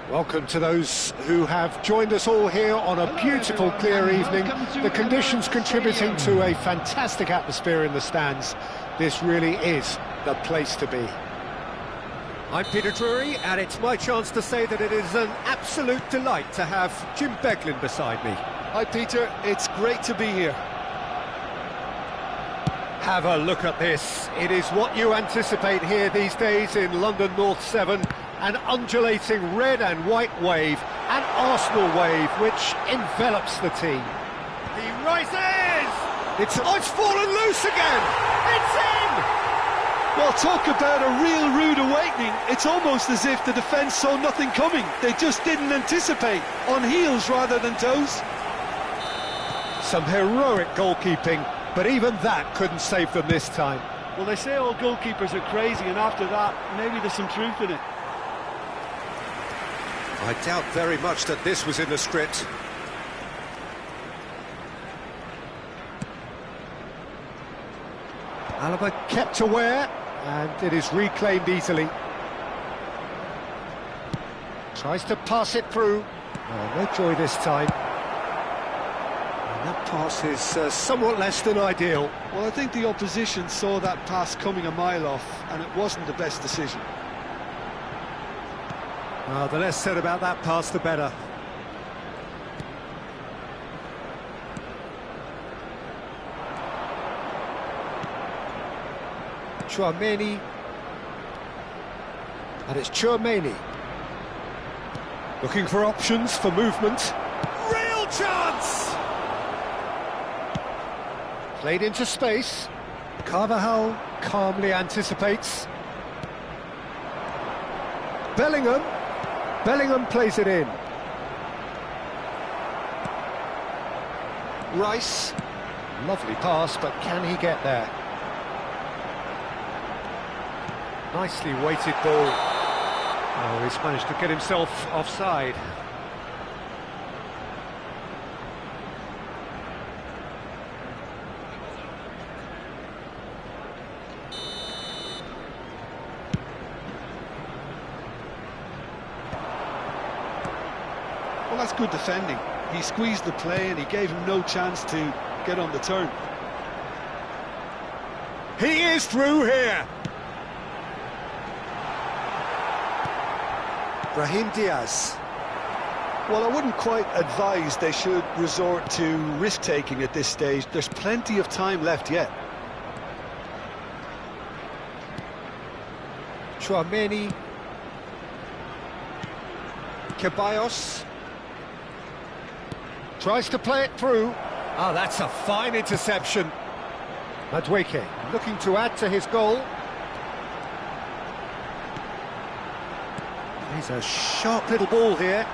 Welcome to those who have joined us all here on a beautiful, clear evening. The conditions contributing to a fantastic atmosphere in the stands. This really is the place to be. I'm Peter Drury, and it's my chance to say that it is an absolute delight to have Jim Beglin beside me. Hi Peter, it's great to be here. Have a look at this. It is what you anticipate here these days in London North 7. An undulating red and white wave, an Arsenal wave which envelops the team. He rises! It's fallen loose again! It's in! Well, talk about a real rude awakening. It's almost as if the defence saw nothing coming. They just didn't anticipate, on heels rather than toes. Some heroic goalkeeping, but even that couldn't save them this time. Well, they say all goalkeepers are crazy, and after that, maybe there's some truth in it. I doubt very much that this was in the script. Alaba kept aware, and it is reclaimed easily. Tries to pass it through. Oh, no joy this time. And that pass is somewhat less than ideal. Well, I think the opposition saw that pass coming a mile off, and it wasn't the best decision. Well, the less said about that pass, the better. Chouameni. And it's Chouameni. Looking for options for movement. Real chance! Played into space. Carvajal calmly anticipates. Bellingham plays it in. Rice. Lovely pass, but can he get there? Nicely weighted ball. Oh, he's managed to get himself offside. Well, that's good defending. He squeezed the play and he gave him no chance to get on the turn. He is through here. Brahim Diaz. Well, I wouldn't quite advise they should resort to risk-taking at this stage. There's plenty of time left yet. Chouameni. Ceballos. Tries to play it through. Oh, that's a fine interception. Madueke looking to add to his goal. He's a sharp little ball here.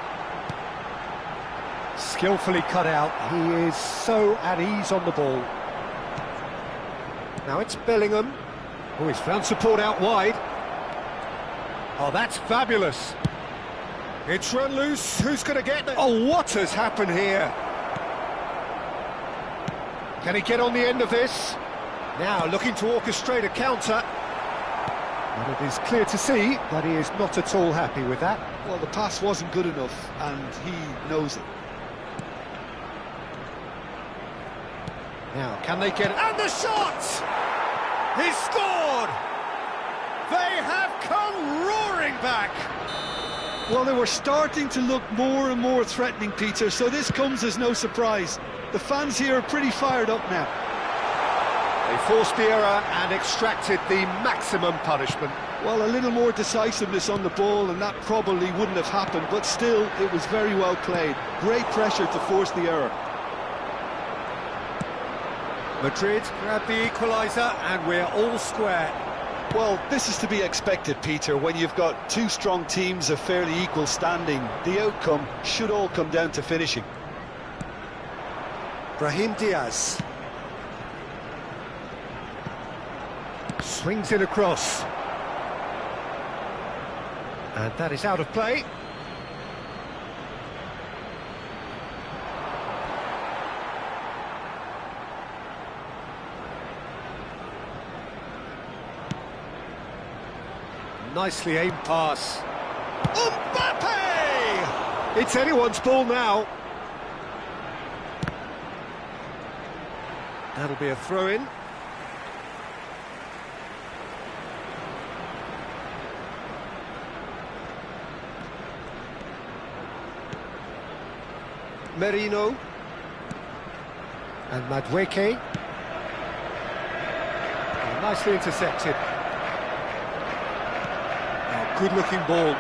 Skillfully cut out. He is so at ease on the ball. Now it's Bellingham. Oh, he's found support out wide. Oh, that's fabulous. It's run loose. Who's going to get there? Oh, what has happened here? Can he get on the end of this? Now looking to orchestrate a counter. And it is clear to see that he is not at all happy with that. Well, the pass wasn't good enough, and he knows it. Now, can they get it? And the shot! He scored! They have come roaring back! Well, they were starting to look more and more threatening, Peter, so this comes as no surprise. The fans here are pretty fired up now. They forced the error and extracted the maximum punishment. Well, a little more decisiveness on the ball and that probably wouldn't have happened, but still, it was very well played. Great pressure to force the error. Madrid grabbed the equaliser and we're all square. Well, this is to be expected, Peter. When you've got two strong teams of fairly equal standing, the outcome should all come down to finishing. Brahim Diaz. Swings it across. And that is out of play. Nicely aimed pass. Mbappe! It's anyone's ball now. That'll be a throw-in. Merino. And Madueke. Oh, nicely intercepted. Oh, good-looking ball.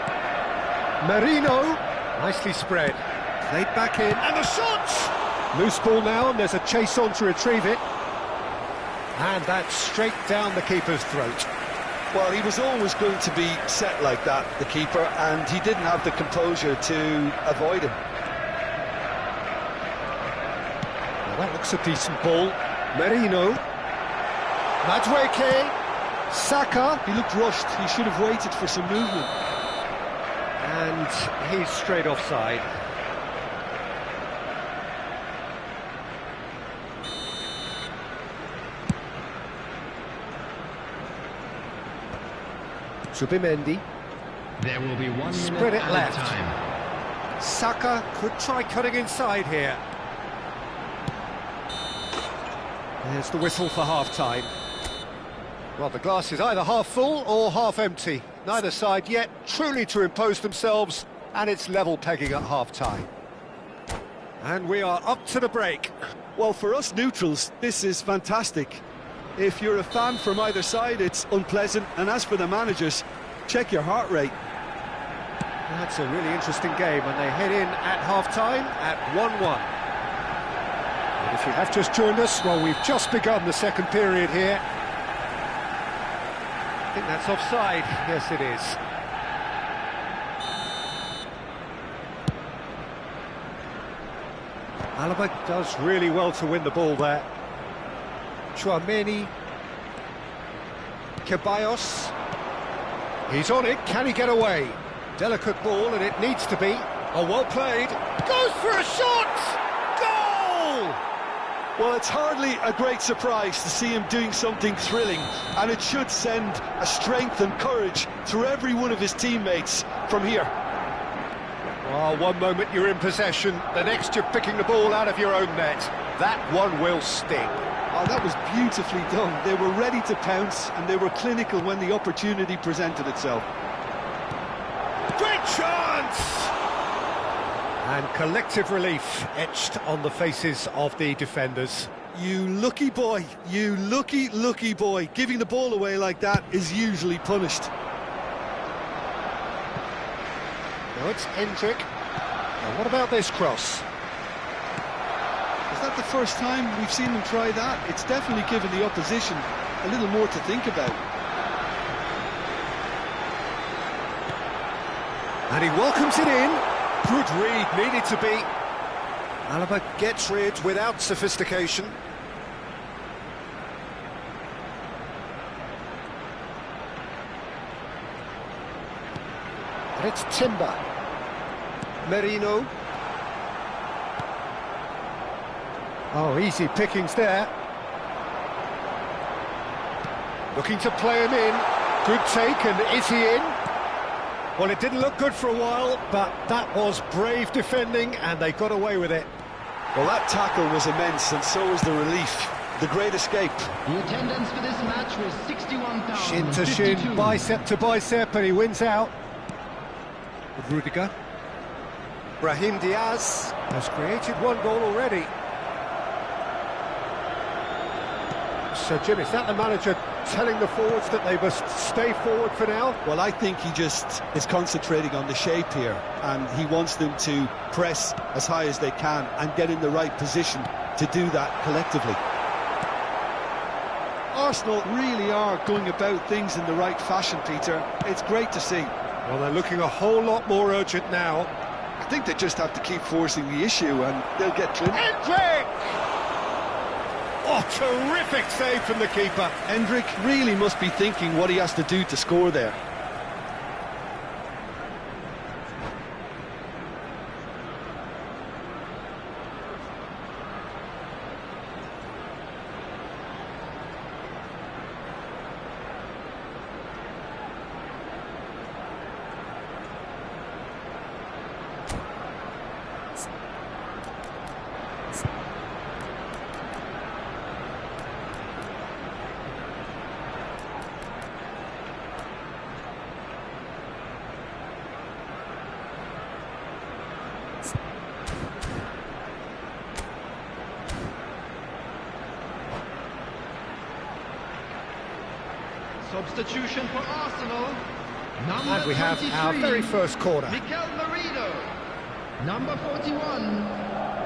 Merino. Nicely spread. Played back in. And the shot! Loose ball now, and there's a chase on to retrieve it. And that's straight down the keeper's throat. Well, he was always going to be set like that, the keeper, and he didn't have the composure to avoid him. Well, that looks a decent ball. Merino. Madueke. Saka. He looked rushed. He should have waited for some movement. And he's straight offside. Zubimendi. There will be 1 minute Spread it left. time. Saka could try cutting inside here. There's the whistle for half-time. Well, the glass is either half full or half empty. Neither side yet truly to impose themselves, and it's level pegging at half-time. And we are up to the break. Well, for us neutrals, this is fantastic. If you're a fan from either side, it's unpleasant. And as for the managers, check your heart rate. That's a really interesting game, and they head in at half-time at 1-1. And if you have just joined us, well, we've just begun the second period here. I think that's offside. Yes, it is. Alaba does really well to win the ball there. Tchouaméni. Ceballos. He's on it. Can he get away? Delicate ball, and it needs to be. Oh, well played. Goes for a shot! Goal! Well, it's hardly a great surprise to see him doing something thrilling, and it should send a strength and courage through every one of his teammates from here. Well, one moment you're in possession, the next you're picking the ball out of your own net. That one will sting. Oh, that was beautifully done. They were ready to pounce, and they were clinical when the opportunity presented itself. Great chance! And collective relief etched on the faces of the defenders. You lucky boy, you lucky boy. Giving the ball away like that is usually punished. Now it's Hendrick. Now what about this cross? Is that the first time we've seen them try that? It's definitely given the opposition a little more to think about. And he welcomes it in. Good read, needed to be. Alaba gets rid without sophistication. And it's Timber. Merino. Oh, easy pickings there. Looking to play him in. Good take, and is he in? Well, it didn't look good for a while, but that was brave defending, and they got away with it. Well, that tackle was immense, and so was the relief. The great escape. The attendance for this match was 61,000. Shin to shin, bicep to bicep, and he wins out. Rudiger. Brahim Diaz has created one goal already. So, Jim, is that the manager telling the forwards that they must stay forward for now? Well, I think he just is concentrating on the shape here, and he wants them to press as high as they can and get in the right position to do that collectively. Arsenal really are going about things in the right fashion, Peter. It's great to see. Well, they're looking a whole lot more urgent now. I think they just have to keep forcing the issue, and they'll get clean. Hendrick! Oh, terrific save from the keeper. Hendrick really must be thinking what he has to do to score there. Substitution for Arsenal. Number And we have our 23, very first corner. Mikel Merino. Number 41,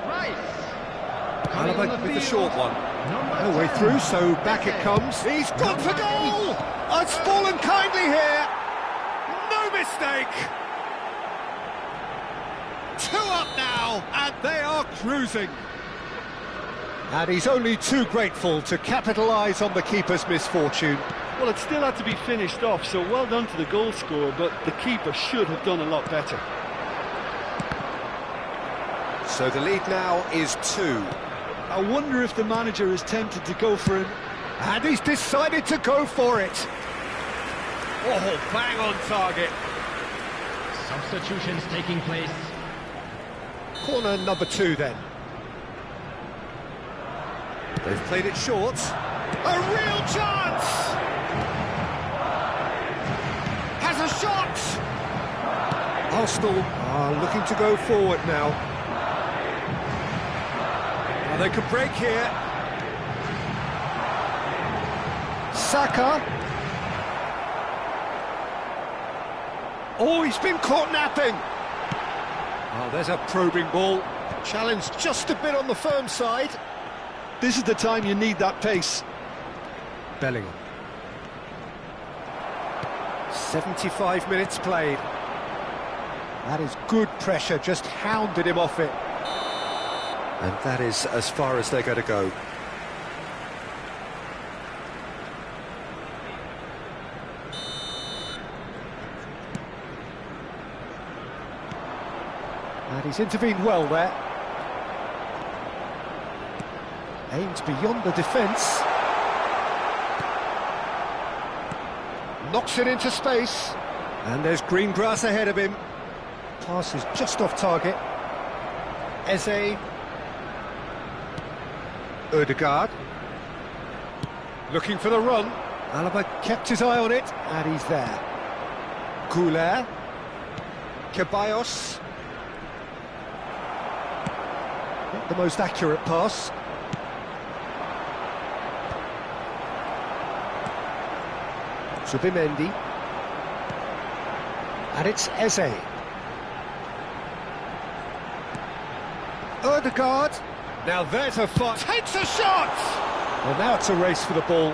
Rice. Coming on Alaba with the field, short one. Number No way 10, through, so back it Eze. comes. He's gone for Number goal! 8. Oh, it's fallen kindly here. No mistake. 2 up now, and they are cruising. And he's only too grateful to capitalise on the keeper's misfortune. Well, it still had to be finished off, so well done to the goal scorer, but the keeper should have done a lot better. So the lead now is 2. I wonder if the manager is tempted to go for him. And he's decided to go for it. Oh, bang on target. Substitutions taking place. Corner number 2 then. They've played it short. A real chance! Has a shot! Arsenal are looking to go forward now. Now they could break here. Saka. Oh, he's been caught napping. Oh, there's a probing ball. Challenge just a bit on the firm side. This is the time you need that pace. Bellingham. 75 minutes played. That is good pressure, just hounded him off it. And that is as far as they're going to go. And he's intervened well there. Aims beyond the defence. Knocks it into space. And there's green grass ahead of him. Pass is just off target. Eze. Ødegaard. Looking for the run. Alaba kept his eye on it, and he's there. Goulet. Ceballos. Not the most accurate pass. Zubimendi. And it's Eze. Ødegaard. Now there's a fight. Takes a shot! Well, now it's a race for the ball.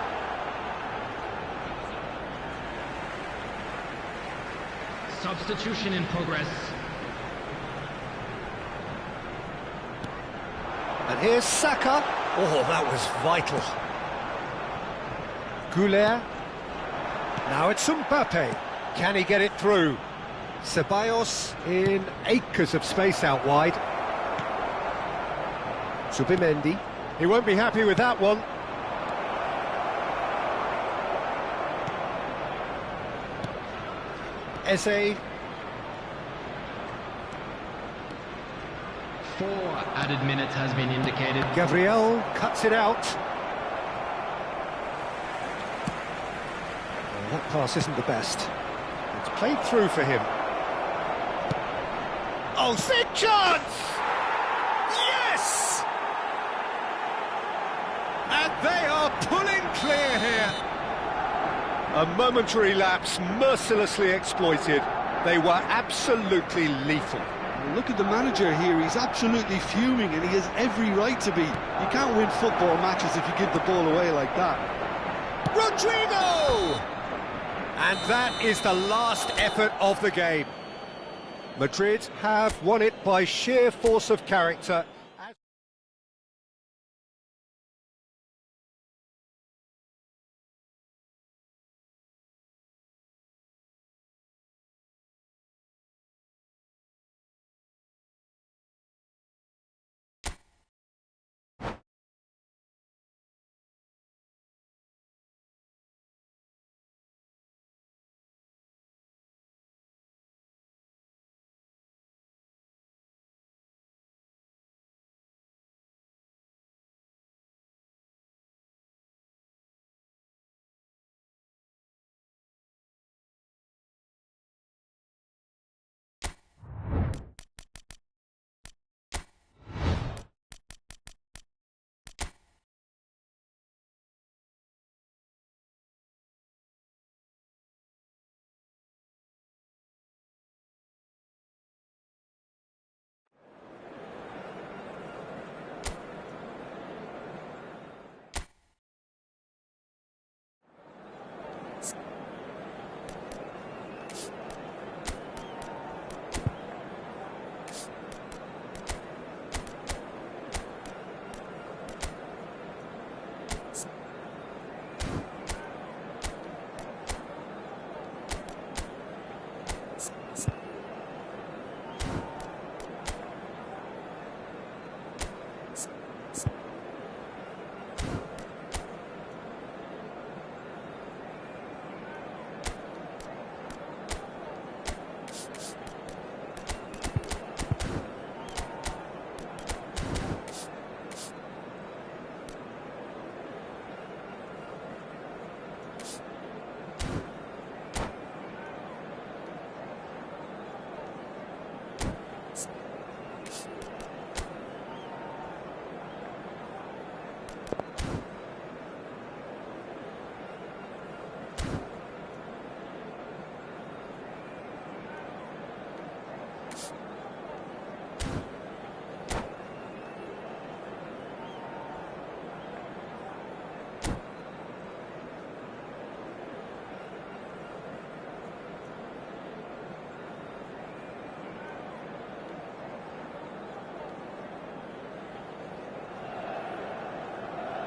Substitution in progress. And here's Saka. Oh, that was vital. Goulet. Now it's Mbappe. Can he get it through? Ceballos in acres of space out wide. Zubimendi. He won't be happy with that one. Eze. 4 added minutes has been indicated. Gabriel cuts it out. Well, that pass isn't the best. It's played through for him. Oh, big chance! Yes! And they are pulling clear here. A momentary lapse mercilessly exploited. They were absolutely lethal. Look at the manager here, he's absolutely fuming and he has every right to be. You can't win football matches if you give the ball away like that. Rodrigo! And that is the last effort of the game. Madrid have won it by sheer force of character.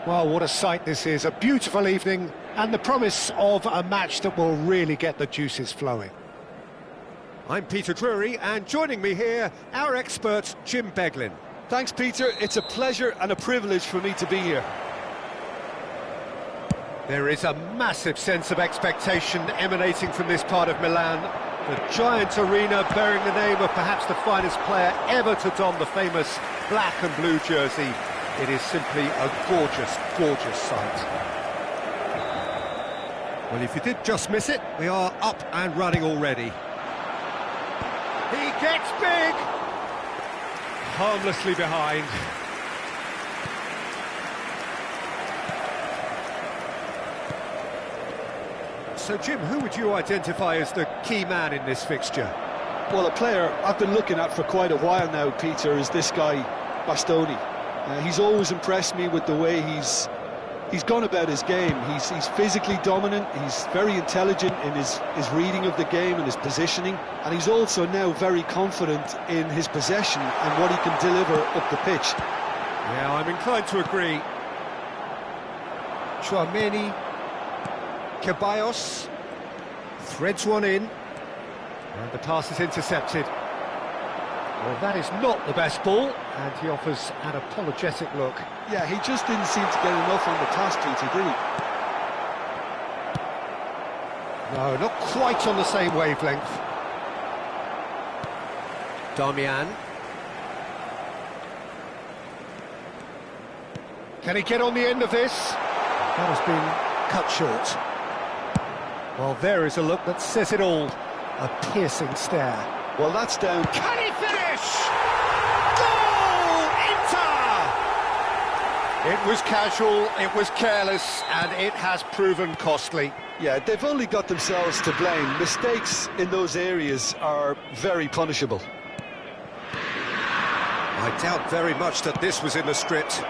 Well, what a sight this is, a beautiful evening and the promise of a match that will really get the juices flowing. I'm Peter Drury, and joining me here, our expert Jim Beglin. Thanks, Peter. It's a pleasure and a privilege for me to be here. There is a massive sense of expectation emanating from this part of Milan. The giant arena bearing the name of perhaps the finest player ever to don the famous black and blue jersey. It is simply a gorgeous, gorgeous sight. Well, if you did just miss it, we are up and running already. He gets big! Harmlessly behind. So, Jim, who would you identify as the key man in this fixture? Well, a player I've been looking at for quite a while now, Peter, is this guy, Bastoni. He's always impressed me with the way he's gone about his game. He's physically dominant, he's very intelligent in his reading of the game and his positioning, and he's also now very confident in his possession and what he can deliver up the pitch. Yeah, I'm inclined to agree. Chouameni, Ceballos threads one in, and the pass is intercepted. Well, that is not the best ball, and he offers an apologetic look. Yeah, he just didn't seem to get enough on the task, Peter, did he? No, not quite on the same wavelength. Darmian. Can he get on the end of this? That has been cut short. Well, there is a look that says it all. A piercing stare. Well, that's down. Can he finish? Goal! Inter! It was casual, it was careless, and it has proven costly. Yeah, they've only got themselves to blame. Mistakes in those areas are very punishable. I doubt very much that this was in the script.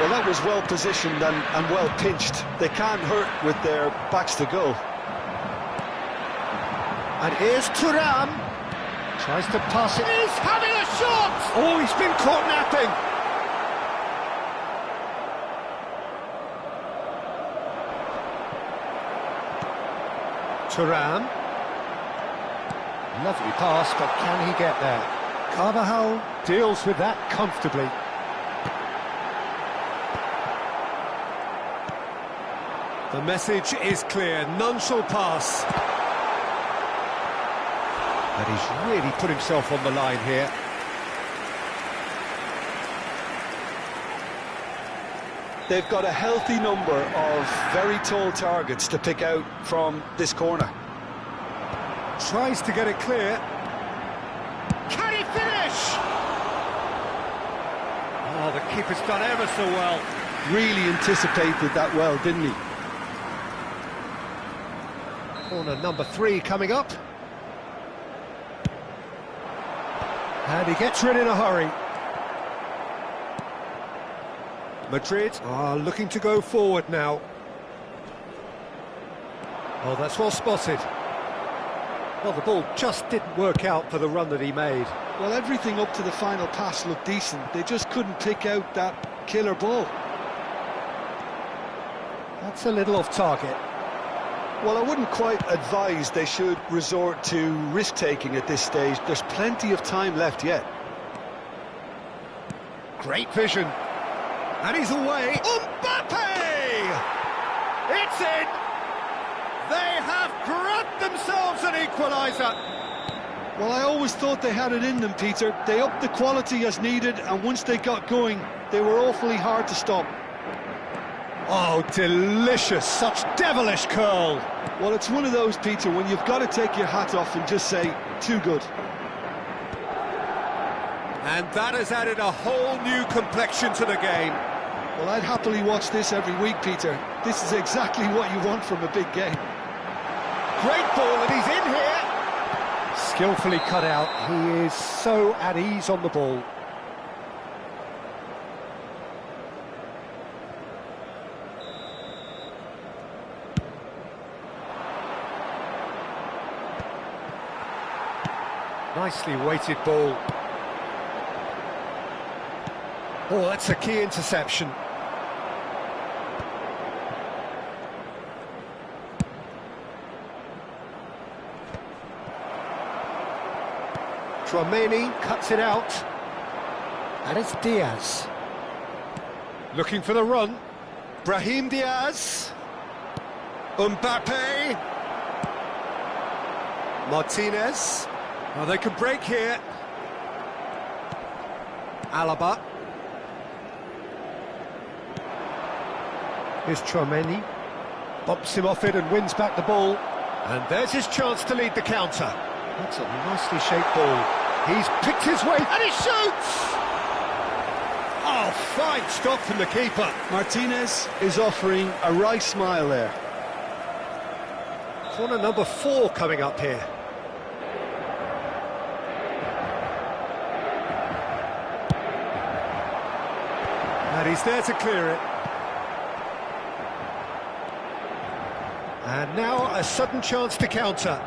Well, that was well positioned and well pinched. They can't hurt with their backs to goal. And here's Thuram. Tries to pass it. He's having a shot! Oh, he's been caught napping. Thuram. Lovely pass, but can he get there? Carvajal deals with that comfortably. The message is clear, none shall pass. And he's really put himself on the line here. They've got a healthy number of very tall targets to pick out from this corner. Tries to get it clear. Can he finish? Oh, the keeper's done ever so well. Really anticipated that well, didn't he? Corner number 3 coming up. And he gets rid in a hurry. Madrid are looking to go forward now. Oh, that's well spotted. Well, the ball just didn't work out for the run that he made. Well, everything up to the final pass looked decent. They just couldn't pick out that killer ball. That's a little off target. Well, I wouldn't quite advise they should resort to risk-taking at this stage. There's plenty of time left yet. Great vision. And he's away. Mbappe! It's in! They have grabbed themselves an equaliser. Well, I always thought they had it in them, Peter. They upped the quality as needed, and once they got going, they were awfully hard to stop. Oh, delicious, such devilish curl. Well, it's one of those, Peter, when you've got to take your hat off and just say, too good. And that has added a whole new complexion to the game. Well, I'd happily watch this every week, Peter. This is exactly what you want from a big game. Great ball, and he's in here. Skillfully cut out. He is so at ease on the ball. Nicely weighted ball. Oh, that's a key interception. Tchouaméni cuts it out. And it's Diaz. Looking for the run. Brahim Diaz. Mbappe. Martinez. Oh, they could break here. Alaba. Here's Tchouaméni. Bumps him off it and wins back the ball. And there's his chance to lead the counter. That's a nicely shaped ball. He's picked his way and he shoots! Oh, fine stop from the keeper. Martinez is offering a wry smile there. Corner number 4 coming up here. And he's there to clear it. And now a sudden chance to counter.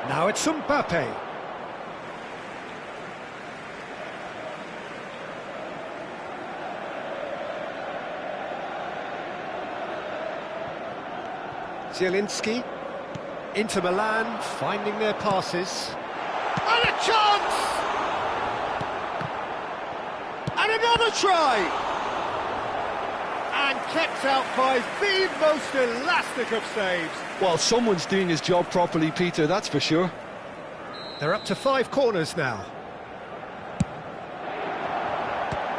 Now it's Mbappe. Zielinski. Inter Milan finding their passes. And a chance! And another try! And kept out by the most elastic of saves. Well, someone's doing his job properly, Peter, that's for sure. They're up to 5 corners now.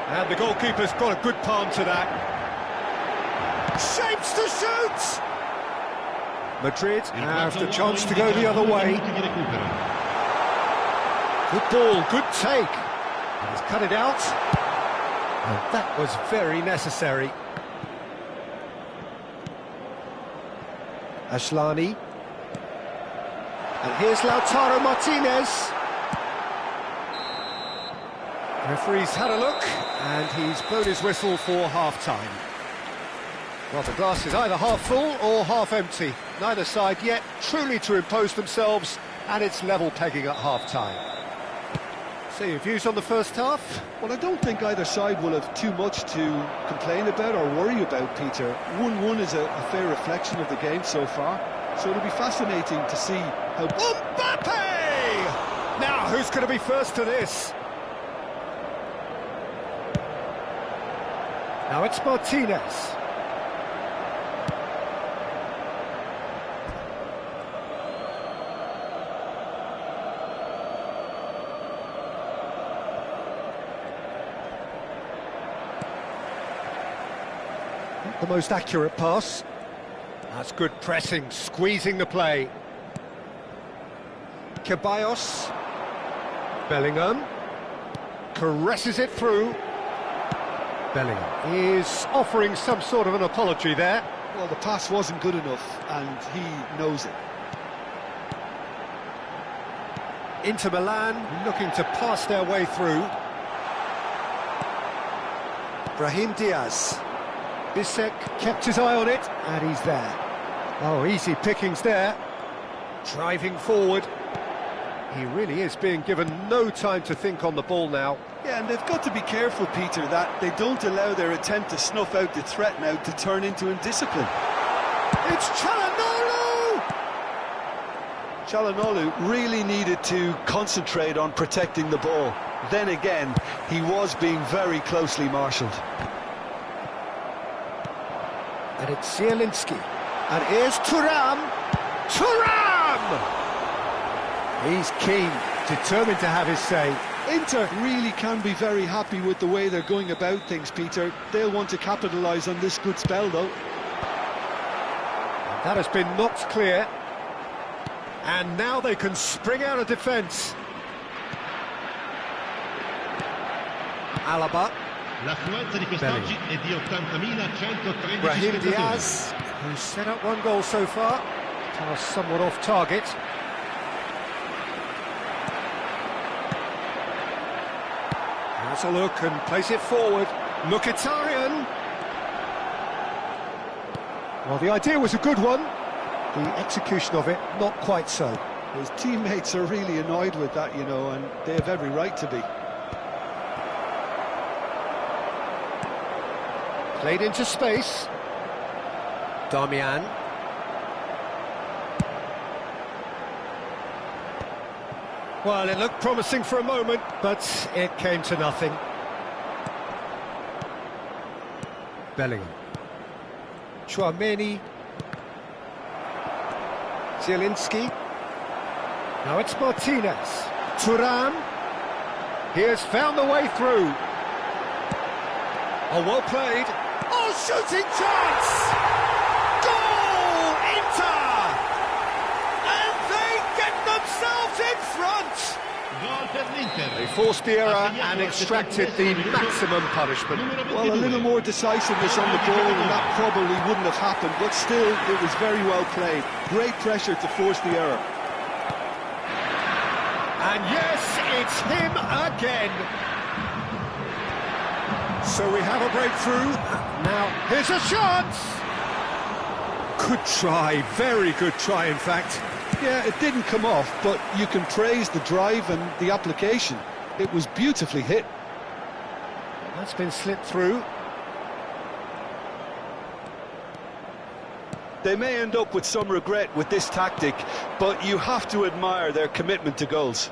And the goalkeeper's got a good palm to that. Shapes to shoot! Madrid have the chance to go the other way. Good ball, good take. And he's cut it out. And that was very necessary. Ashlani. And here's Lautaro Martinez. Referee's had a look, and he's blown his whistle for half-time. Well, the glass is either half full or half empty. Neither side yet truly to impose themselves, and it's level pegging at half-time. So your views on the first half? Well, I don't think either side will have too much to complain about or worry about, Peter. 1-1 is a fair reflection of the game so far, so it'll be fascinating to see how... Mbappe! Now, who's going to be first to this? Now it's Martinez. Not the most accurate pass. That's good pressing, squeezing the play. Ceballos. Bellingham. Caresses it through. Bellingham is offering some sort of an apology there. Well, the pass wasn't good enough, and he knows it. Inter Milan looking to pass their way through. Brahim Diaz. Bisek kept his eye on it, and he's there. Oh, easy pickings there. Driving forward. He really is being given no time to think on the ball now. Yeah, and they've got to be careful, Peter, that they don't allow their attempt to snuff out the threat now to turn into indiscipline. It's Çalhanoğlu! Çalhanoğlu really needed to concentrate on protecting the ball. Then again, he was being very closely marshalled. And it's Zielinski. And here's Thuram. Thuram! He's keen, determined to have his say. Inter really can be very happy with the way they're going about things, Peter. They'll want to capitalise on this good spell, though. And that has been knocked clear. And now they can spring out of defence. Alaba. Brahim Diaz, who's set up 1 goal so far. Pass somewhat off target. Has a look and plays it forward. Mkhitaryan. Well, the idea was a good one. The execution of it, not quite so. His teammates are really annoyed with that, you know, and they have every right to be. Played into space. Damian. Well, it looked promising for a moment, but it came to nothing. Bellingham. Chouameni. Zielinski. Now it's Martinez. Thuram. He has found the way through. Oh, well played. Oh, shooting chance! Goal! Inter! And they get themselves in front! They forced the error and extracted the maximum punishment. Well, a little more decisiveness on the ball and that probably wouldn't have happened, but still, it was very well played. Great pressure to force the error. And yes, it's him again. So we have a breakthrough. Now, here's a chance! Good try, very good try, in fact. Yeah, it didn't come off, but you can praise the drive and the application. It was beautifully hit. That's been slipped through. They may end up with some regret with this tactic, but you have to admire their commitment to goals.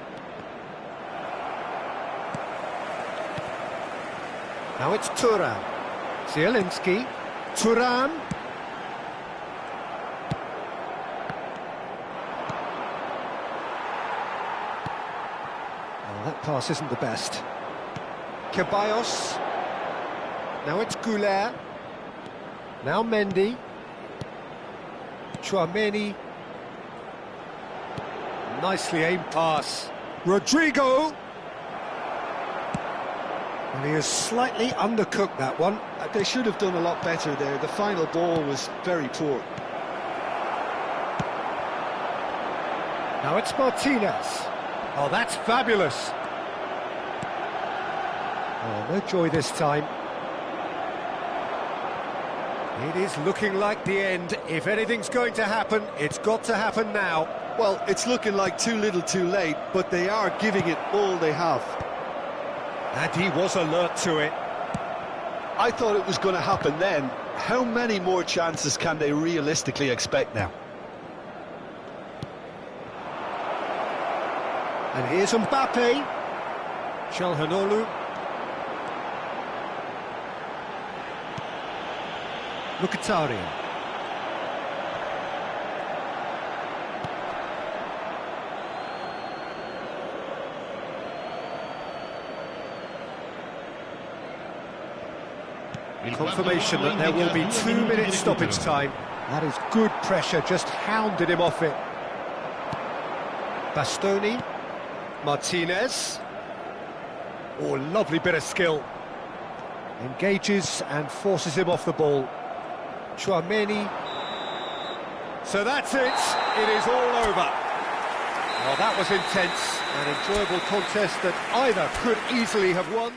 Now it's Thuram. Zielinski. Thuram. Oh, that pass isn't the best. Ceballos. Now it's Goulet. Now Mendy. Chouameni. Nicely aimed pass. Rodrigo. And he has slightly undercooked that one. They should have done a lot better there. The final ball was very poor. Now it's Martinez. Oh, that's fabulous. Oh, no joy this time. It is looking like the end. If anything's going to happen, it's got to happen now. Well, it's looking like too little too late, but they are giving it all they have. And he was alert to it. I thought it was going to happen then. How many more chances can they realistically expect now? And here's Mbappe. Çalhanoğlu. Mkhitaryan. Confirmation that there will be 2-minute stoppage time. That is good pressure, just hounded him off it. Bastoni. Martinez. Oh, lovely bit of skill. Engages and forces him off the ball. Chouameni. So that's it. It is all over. Well, that was intense. An enjoyable contest that either could easily have won.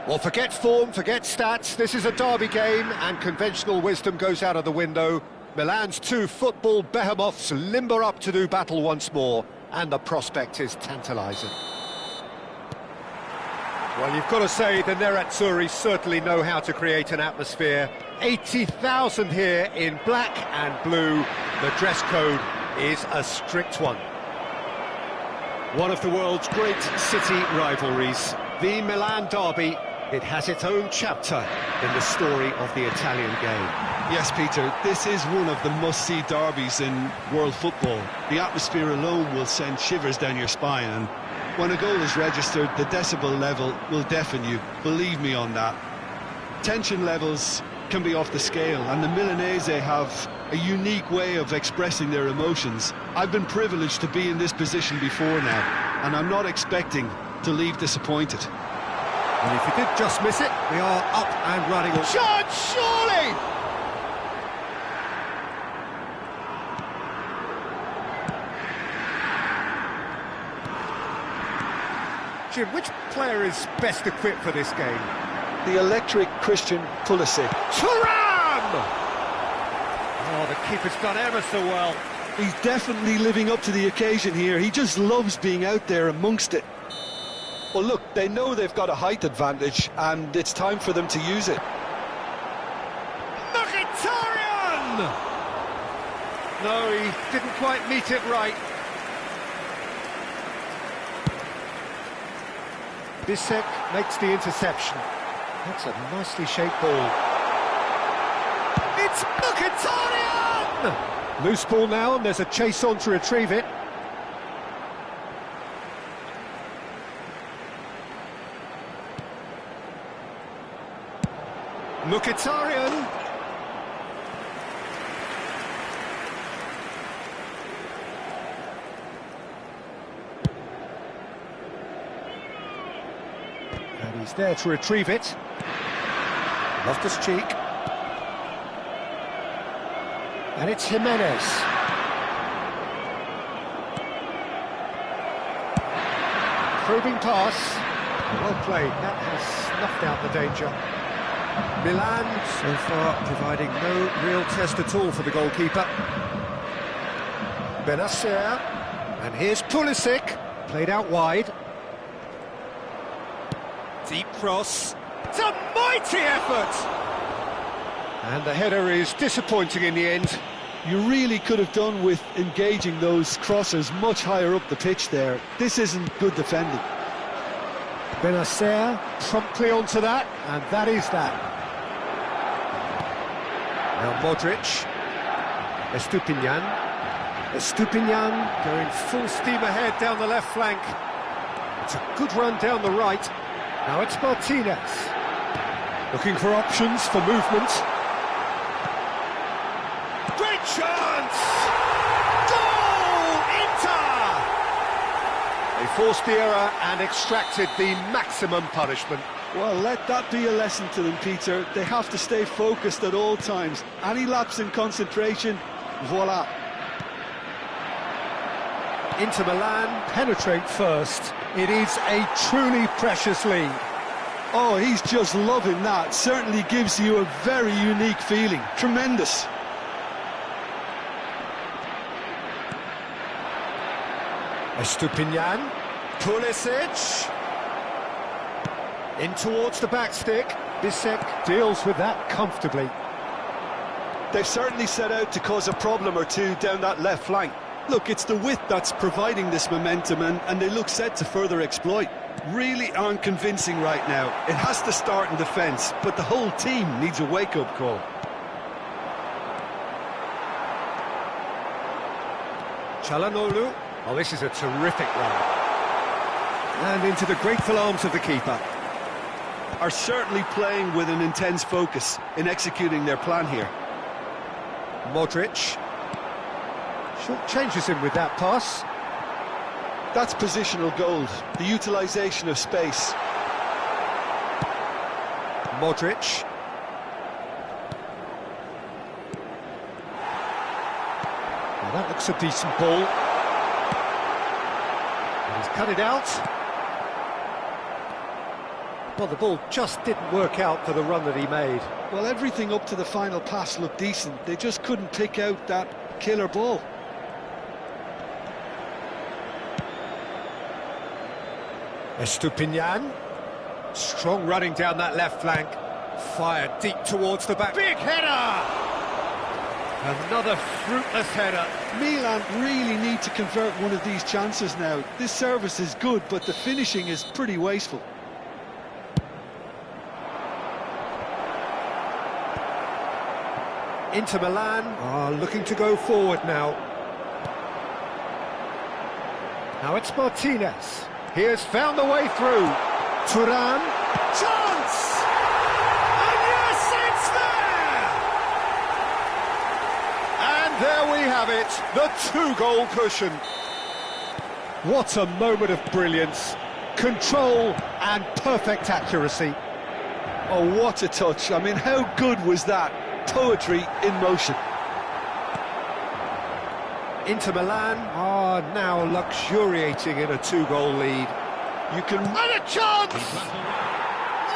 Well, forget form, forget stats. This is a derby game, and conventional wisdom goes out of the window. Milan's two football behemoths limber up to do battle once more, and the prospect is tantalising. Well, you've got to say the Nerazzurri certainly know how to create an atmosphere. 80,000 here in black and blue. The dress code is a strict one. One of the world's great city rivalries, the Milan derby. It has its own chapter in the story of the Italian game. Yes, Peter, this is one of the must-see derbies in world football. The atmosphere alone will send shivers down your spine, and when a goal is registered, the decibel level will deafen you. Believe me on that. Tension levels can be off the scale, and the Milanese have a unique way of expressing their emotions. I've been privileged to be in this position before now, and I'm not expecting to leave disappointed. And if you did just miss it, we are up and running. Shot, surely! Jim, which player is best equipped for this game? The electric Christian Pulisic. Thuram! Oh, the keeper's done ever so well. He's definitely living up to the occasion here. He just loves being out there amongst it. Well, look, they know they've got a height advantage, and it's time for them to use it. Mkhitaryan! No, he didn't quite meet it right. Bisek makes the interception. That's a nicely shaped ball. It's Mkhitaryan! Loose ball now, and there's a chase on to retrieve it. Mkhitaryan. And he's there to retrieve it. Loftus-Cheek. And it's Jimenez. Probing pass. Well played. That has snuffed out the danger. Milan So far providing no real test at all for the goalkeeper. Benacer. And here's Pulisic. Played out wide. Deep cross. It's a mighty effort! And the header is disappointing in the end. You really could have done with engaging those crossers much higher up the pitch there. This isn't good defending. Benacer promptly onto that, and that is that. Now Modric. Estupinian. Estupinian going full steam ahead down the left flank. It's a good run down the right. Now it's Martinez. Looking for options for movement. Great chance! Goal! Inter! They forced the error and extracted the maximum punishment. Well, let that be a lesson to them, Peter. They have to stay focused at all times. Any lapse in concentration, voila. Inter Milan penetrate first. It is a truly precious lead. Oh, he's just loving that. Certainly gives you a very unique feeling. Tremendous. Estupinian. Pulisic. In towards the back stick. Bisek deals with that comfortably. They've certainly set out to cause a problem or two down that left flank. Look, it's the width that's providing this momentum, and they look set to further exploit. Really aren't convincing right now. It has to start in defence, but the whole team needs a wake-up call. Çalhanoğlu. Oh, this is a terrific run. And into the grateful arms of the keeper. Are certainly playing with an intense focus in executing their plan here. Modric. Short changes him with that pass. That's positional gold, the utilisation of space. Modric. Well, that looks a decent ball. And he's cut it out. Well, the ball just didn't work out for the run that he made. Well, everything up to the final pass looked decent. They just couldn't pick out that killer ball. Estupinian. Strong running down that left flank. Fired deep towards the back. Big header! Another fruitless header. Milan really need to convert one of these chances now. This service is good, but the finishing is pretty wasteful. Inter Milan are looking to go forward now. Now it's Martinez. He has found the way through. Thuram. Chance! And yes, it's there! And there we have it, the two-goal cushion. What a moment of brilliance. Control and perfect accuracy. Oh, what a touch. I mean, how good was that? Poetry in motion. Inter Milan are now luxuriating in a two-goal lead. You can... And a chance!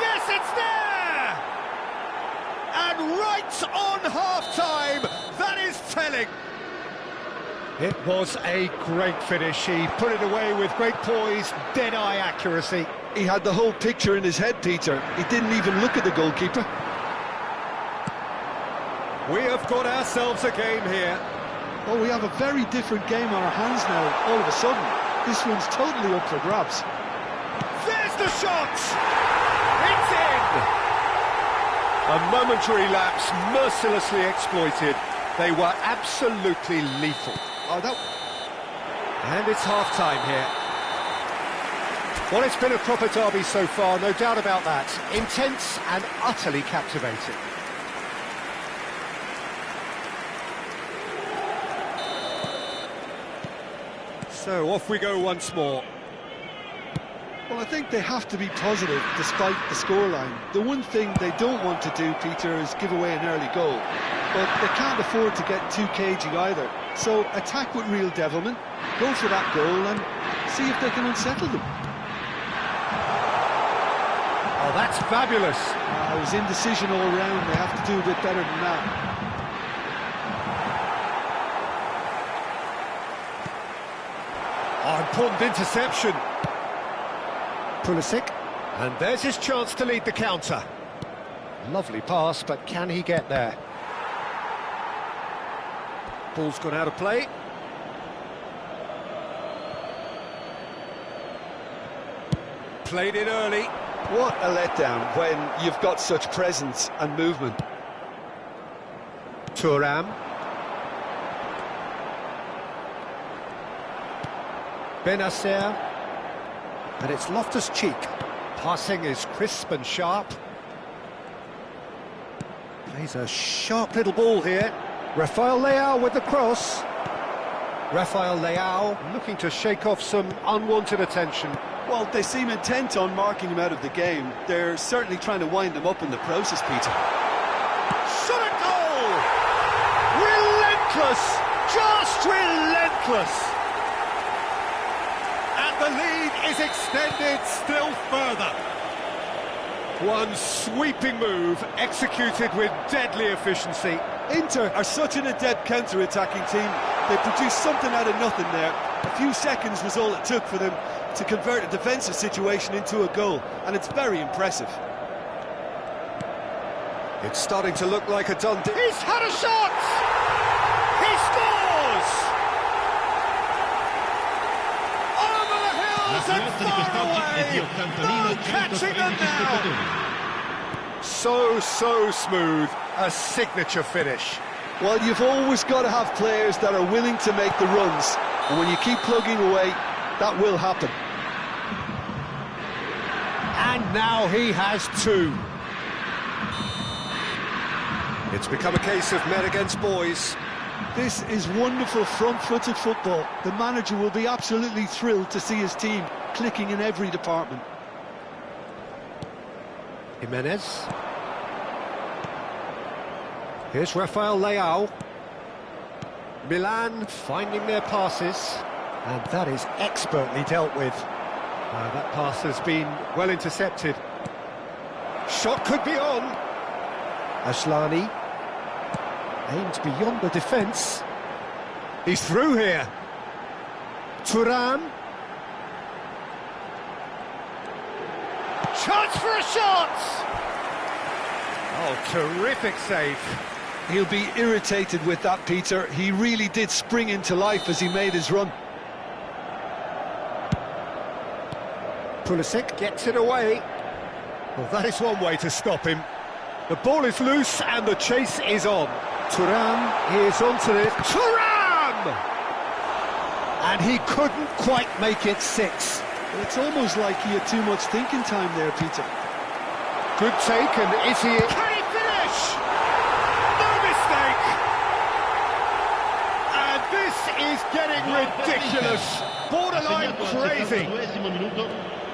Yes, it's there! And right on half-time, that is telling. It was a great finish. He put it away with great poise, dead-eye accuracy. He had the whole picture in his head, Peter. He didn't even look at the goalkeeper. We have got ourselves a game here. Oh, we have a very different game on our hands now, all of a sudden. This one's totally up for grabs. There's the shot! It's in! A momentary lapse, mercilessly exploited. They were absolutely lethal. Oh, that... And it's half-time here. Well, it's been a proper derby so far, no doubt about that. Intense and utterly captivating. So off we go once more. Well, I think they have to be positive despite the scoreline. The one thing they don't want to do, Peter, is give away an early goal. But they can't afford to get too cagey either. So attack with real devilment, go for that goal and see if they can unsettle them. Oh, that's fabulous. It was indecision all round. They have to do a bit better than that. Oh, important interception. Pulisic, and there's his chance to lead the counter. Lovely pass, but can he get there? Ball's gone out of play. Played it early. What a letdown when you've got such presence and movement. Thuram. Benacer, and it's Loftus-Cheek. Passing is crisp and sharp. Plays a sharp little ball here. Rafael Leao with the cross. Rafael Leao looking to shake off some unwanted attention. Well, they seem intent on marking him out of the game. They're certainly trying to wind him up in the process, Peter. Shot at goal! Relentless! Just relentless! The lead is extended still further. One sweeping move executed with deadly efficiency. Inter are such an adept counter-attacking team. They produced something out of nothing there. A few seconds was all it took for them to convert a defensive situation into a goal, and it's very impressive. It's starting to look like a done deal. He's had a shot! He scores! And far away. No catching them now. So smooth, a signature finish. Well, you've always got to have players that are willing to make the runs, and when you keep plugging away, that will happen. And now he has two. It's become a case of men against boys. This is wonderful front-footed football. The manager will be absolutely thrilled to see his team clicking in every department. Jimenez. Here's Rafael Leao. Milan finding their passes, and that is expertly dealt with. That pass has been well intercepted. Shot could be on. Ashlani aimed beyond the defence. He's through here. Thuram. Chance for a shot! Oh, terrific save. He'll be irritated with that, Peter. He really did spring into life as he made his run. Pulisic gets it away. Well, that is one way to stop him. The ball is loose and the chase is on. Thuram is onto it. Thuram! And he couldn't quite make it 6. It's almost like he had too much thinking time there, Peter. Good take, and is he... Can he finish? No mistake! And this is getting ridiculous. Borderline crazy.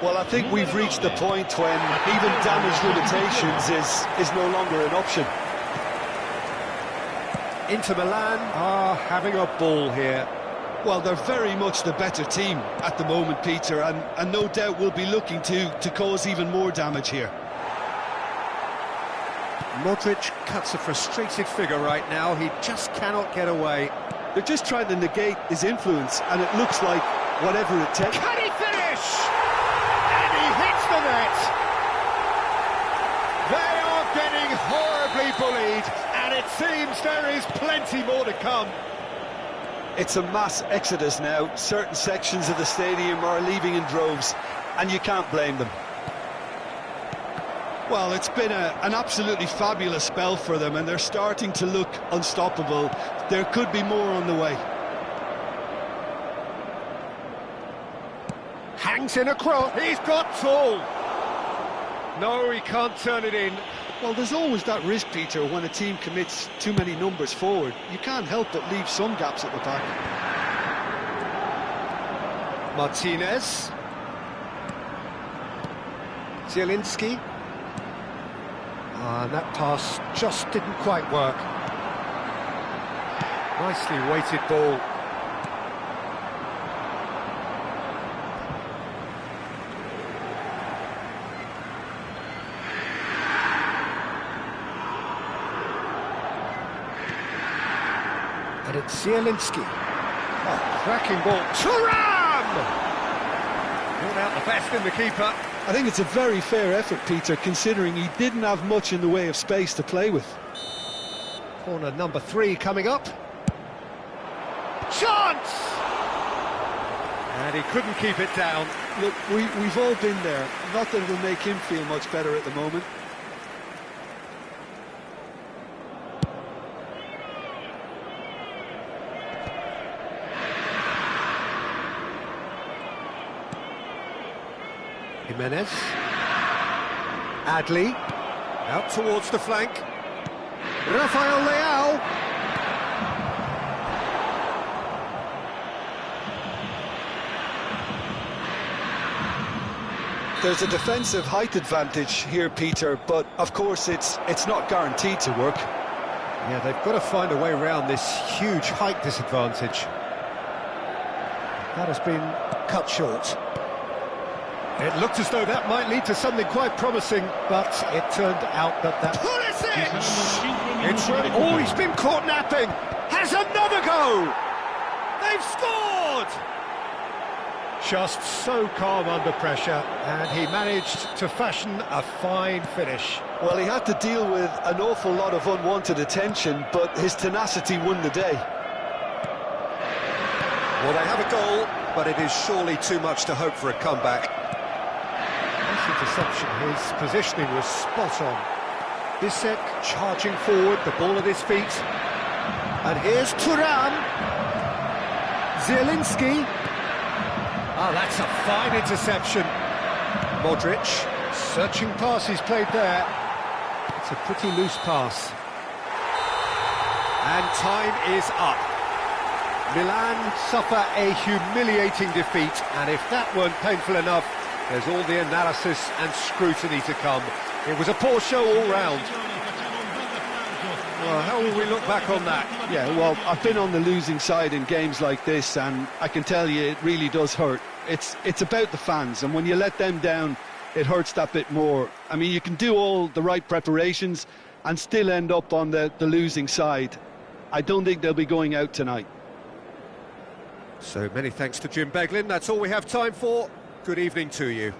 Well, I think we've reached the point when even damage limitations is no longer an option. Inter Milan are having a ball here. Well, they're very much the better team at the moment, Peter, and no doubt will be looking to cause even more damage here. Modric cuts a frustrated figure right now. He just cannot get away. They're just trying to negate his influence, and it looks like whatever it takes. Can he finish? And he hits the net. They are getting horribly bullied, and it seems there is plenty more to come. It's a mass exodus now. Certain sections of the stadium are leaving in droves, and you can't blame them. Well, it's been an absolutely fabulous spell for them, and they're starting to look unstoppable. There could be more on the way. Hangs in a cross. He's got tall. No, he can't turn it in. Well, there's always that risk, Peter, when a team commits too many numbers forward. You can't help but leave some gaps at the back. Martinez. Zielinski. And that pass just didn't quite work. Nicely weighted ball. And it's Zielinski. Oh, cracking ball. Thuram! Brought out the best in the keeper. I think it's a very fair effort, Peter, considering he didn't have much in the way of space to play with. Corner number 3 coming up. Chance! And he couldn't keep it down. Look, we've all been there. Not that it'll make him feel much better at the moment. Jimenez. Adli. Out towards the flank. Rafael Leao. There's a defensive height advantage here, Peter, but of course it's not guaranteed to work. Yeah, they've got to find a way around this huge height disadvantage. That has been cut short. It looked as though that might lead to something quite promising, but it turned out that Pulisic! It's oh, he's been caught napping! Has another go! They've scored! Just so calm under pressure, and he managed to fashion a fine finish. Well, he had to deal with an awful lot of unwanted attention, but his tenacity won the day. Well, they have a goal, but it is surely too much to hope for a comeback. Interception, his positioning was spot on. Bisek charging forward, the ball at his feet. And here's Thuram. Zielinski. Oh, that's a fine interception. Modric, searching pass he's played there. It's a pretty loose pass. And time is up. Milan suffer a humiliating defeat, and if that weren't painful enough, there's all the analysis and scrutiny to come. It was a poor show all round. Well, how will we look back on that? Yeah, well, I've been on the losing side in games like this, and I can tell you it really does hurt. It's about the fans, and when you let them down, it hurts that bit more. I mean, you can do all the right preparations and still end up on the losing side. I don't think they'll be going out tonight. So many thanks to Jim Beglin. That's all we have time for. Good evening to you.